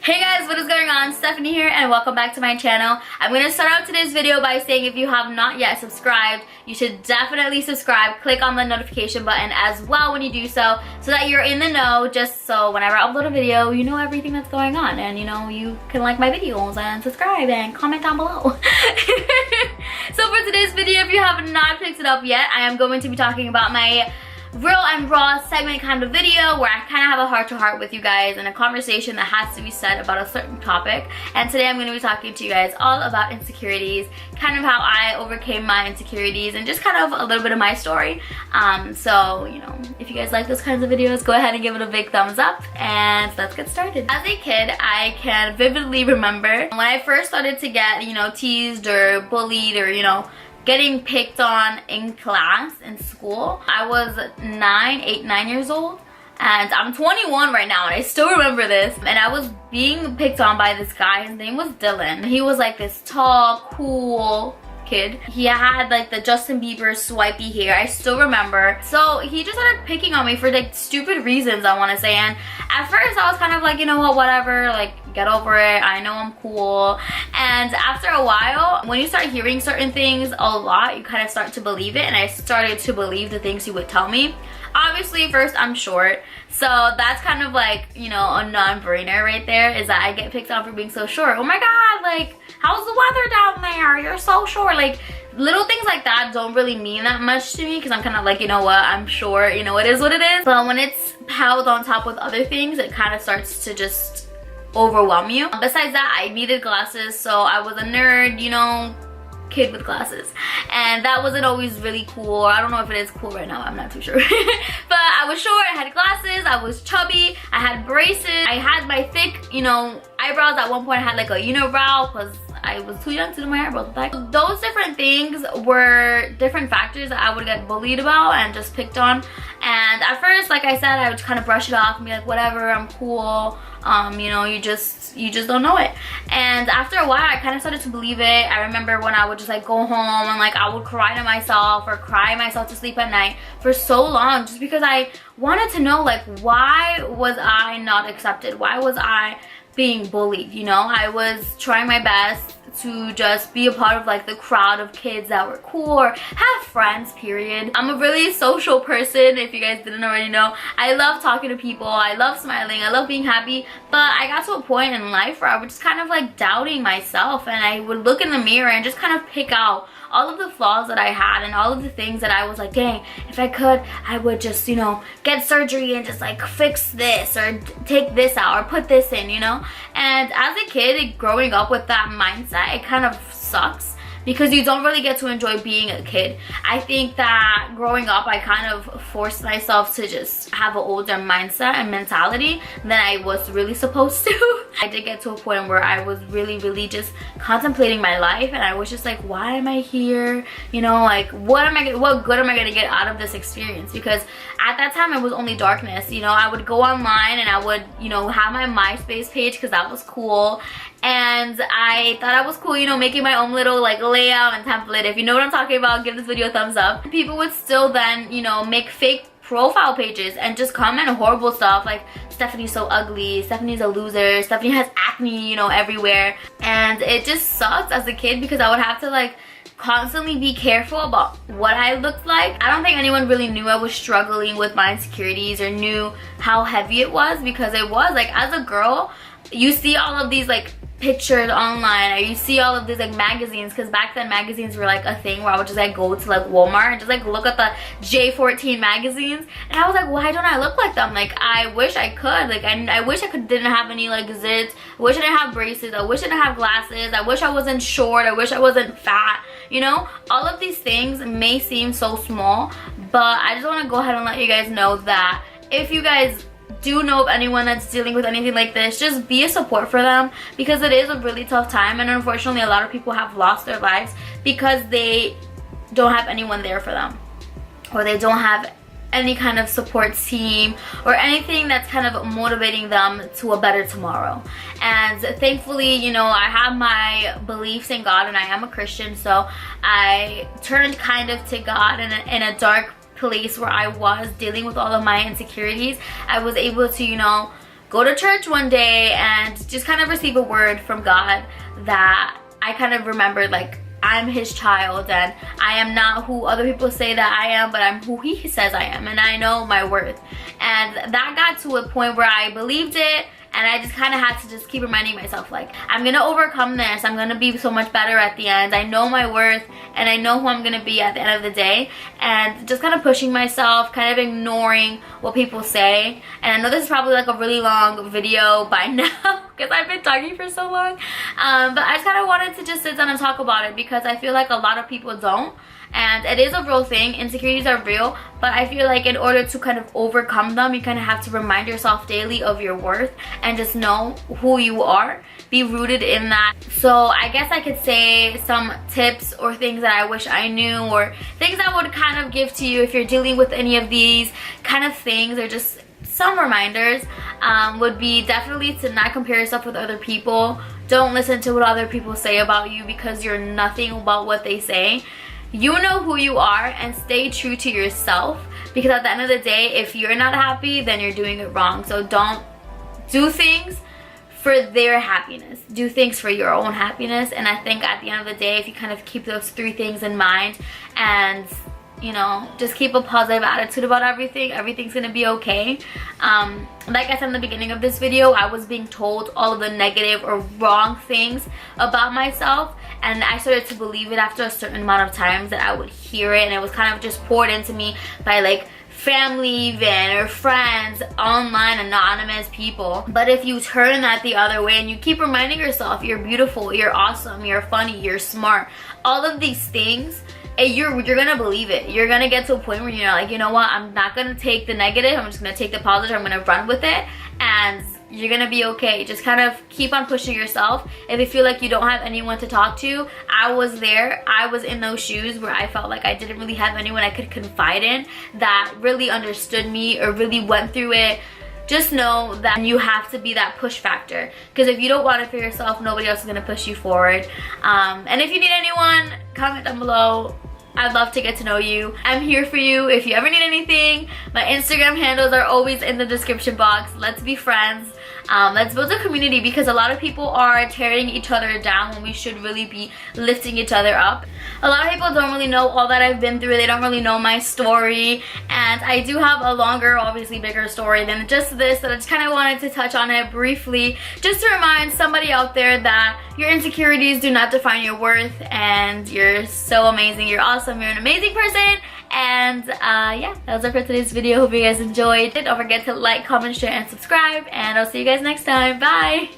Hey guys, what is going on? Stephanie here and welcome back to my channel. I'm going to start out today's video by saying if you have not yet subscribed, you should definitely subscribe. Click on the notification button as well when you do so that you're in the know, just so whenever I upload a video, you know everything that's going on and you know you can like my videos and subscribe and comment down below. So for today's video, if you have not picked it up yet, I am going to be talking about my real and raw segment kind of video where I kind of have a heart-to-heart with you guys and a conversation that has to be said about a certain topic. And today I'm going to be talking to you guys all about insecurities, kind of how I overcame my insecurities and just kind of a little bit of my story. So, you know, if you guys like those kinds of videos, go ahead and give it a big thumbs up and let's get started. As a kid, I can vividly remember when I first started to get, you know, teased or bullied or, you know, getting picked on in class, in school. I was 9 years old and I'm 21 right now and I still remember this. And I was being picked on by this guy. His name was Dylan. He was like this tall, cool kid. He had like the Justin Bieber swipey hair. I still remember. So he just started picking on me for like stupid reasons, I want to say. And at first I was kind of like, you know what, whatever, like get over it, I know I'm cool. And after a while, when you start hearing certain things a lot, you kind of start to believe it. And I started to believe the things he would tell me. Obviously, first, I'm short, so that's kind of like, you know, a non-brainer right there, is that I get picked on for being so short. Oh my god, like, how's the weather down there? You're so short. Like, little things like that don't really mean that much to me because I'm kind of like, you know what, I'm short, you know, it is what it is. But when it's piled on top with other things, it kind of starts to just overwhelm you. Besides that, I needed glasses, so I was a nerd, you know, kid with glasses, and that wasn't always really cool. I don't know if it is cool right now, I'm not too sure. But I was short, I had glasses, I was chubby, I had braces, I had my thick, you know, eyebrows. At one point I had like a unibrow because I was too young to do my eyebrows back. Those different things were different factors that I would get bullied about and just picked on. And at first, like I said, I would kind of brush it off and be like, whatever, I'm cool. You know, you just don't know it. And after a while, I kind of started to believe it. I remember when I would just like go home and like I would cry to myself or cry myself to sleep at night for so long, just because I wanted to know, like, why was I not accepted? Why was I being bullied? You know, I was trying my best to just be a part of like the crowd of kids that were cool or have friends, period. I'm a really social person, if you guys didn't already know. I love talking to people, I love smiling, I love being happy, but I got to a point in life where I was just kind of like doubting myself, and I would look in the mirror and just kind of pick out all of the flaws that I had and all of the things that I was like, dang, if I could, I would just, you know, get surgery and just like fix this or take this out or put this in, you know. And as a kid, growing up with that mindset, it kind of sucks because you don't really get to enjoy being a kid. I think that growing up, I kind of forced myself to just have an older mindset and mentality than I was really supposed to. I did get to a point where I was really just contemplating my life, and I was just like, why am I here? You know, like, what good am I gonna get out of this experience? Because at that time, it was only darkness. You know, I would go online and I would, you know, have my MySpace page because that was cool. And I thought I was cool, you know, making my own little like layout and template. If you know what I'm talking about, give this video a thumbs up. People would still then, you know, make fake profile pages and just comment horrible stuff like, Stephanie's so ugly, Stephanie's a loser, Stephanie has acne, you know, everywhere. And it just sucks as a kid because I would have to like constantly be careful about what I looked like. I don't think anyone really knew I was struggling with my insecurities or knew how heavy it was, because it was like, as a girl, you see all of these like pictures online, or you see all of these like magazines, because back then magazines were like a thing where I would just like go to like Walmart and just like look at the J14 magazines, and I was like, why don't I look like them? Like, I wish I could. Like, I wish I didn't have any like zits. I wish I didn't have braces. I wish I didn't have glasses. I wish I wasn't short. I wish I wasn't fat. You know, all of these things may seem so small, but I just want to go ahead and let you guys know that if you guys do know of anyone that's dealing with anything like this, just be a support for them, because it is a really tough time, and unfortunately a lot of people have lost their lives because they don't have anyone there for them, or they don't have any kind of support team or anything that's kind of motivating them to a better tomorrow. And thankfully, you know, I have my beliefs in God and I am a Christian, so I turned kind of to God in a dark place where I was dealing with all of my insecurities. I was able to, you know, go to church one day and just kind of receive a word from God that I kind of remembered, like, I'm his child and I am not who other people say that I am, but I'm who he says I am, and I know my worth. And that got to a point where I believed it, and I just kind of had to just keep reminding myself, like, I'm gonna overcome this, I'm gonna be so much better at the end, I know my worth and I know who I'm gonna be at the end of the day. And just kind of pushing myself, kind of ignoring what people say. And I know this is probably like a really long video by now because I've been talking for so long, but I just kind of wanted to just sit down and talk about it because I feel like a lot of people don't. And it is a real thing. Insecurities are real, but I feel like in order to kind of overcome them, you kind of have to remind yourself daily of your worth and just know who you are. Be rooted in that. So I guess I could say some tips or things that I wish I knew, or things I would kind of give to you if you're dealing with any of these kind of things, or just some reminders, would be definitely to not compare yourself with other people. Don't listen to what other people say about you because you're nothing about what they say. You know who you are, and stay true to yourself, because at the end of the day, if you're not happy, then you're doing it wrong. So don't do things for their happiness. Do things for your own happiness. And I think at the end of the day, if you kind of keep those 3 things in mind and, you know, just keep a positive attitude about everything, everything's gonna be okay. Like I said in the beginning of this video, I was being told all of the negative or wrong things about myself, and I started to believe it after a certain amount of times that I would hear it, and it was kind of just poured into me by like family even, or friends, online, anonymous people. But if you turn that the other way and you keep reminding yourself you're beautiful, you're awesome, you're funny, you're smart, all of these things, you're gonna believe it. You're gonna get to a point where you're like, you know what, I'm not gonna take the negative, I'm just gonna take the positive, I'm gonna run with it, and you're gonna be okay. Just kind of keep on pushing yourself. If you feel like you don't have anyone to talk to, I was there. I was in those shoes where I felt like I didn't really have anyone I could confide in that really understood me or really went through it. Just know that you have to be that push factor, because if you don't want it for yourself, nobody else is going to push you forward. And if you need anyone, comment down below. I'd love to get to know you. I'm here for you if you ever need anything. My Instagram handles are always in the description box. Let's be friends. Let's build a community, because a lot of people are tearing each other down when we should really be lifting each other up. A lot of people don't really know all that I've been through. They don't really know my story, and I do have a longer, obviously bigger story than just this, that I just kind of wanted to touch on it briefly, just to remind somebody out there that your insecurities do not define your worth, and you're so amazing, you're awesome, you're an amazing person. And yeah, that was it for today's video. Hope you guys enjoyed it. Don't forget to like, comment, share, and subscribe, and I'll see you guys next time. Bye.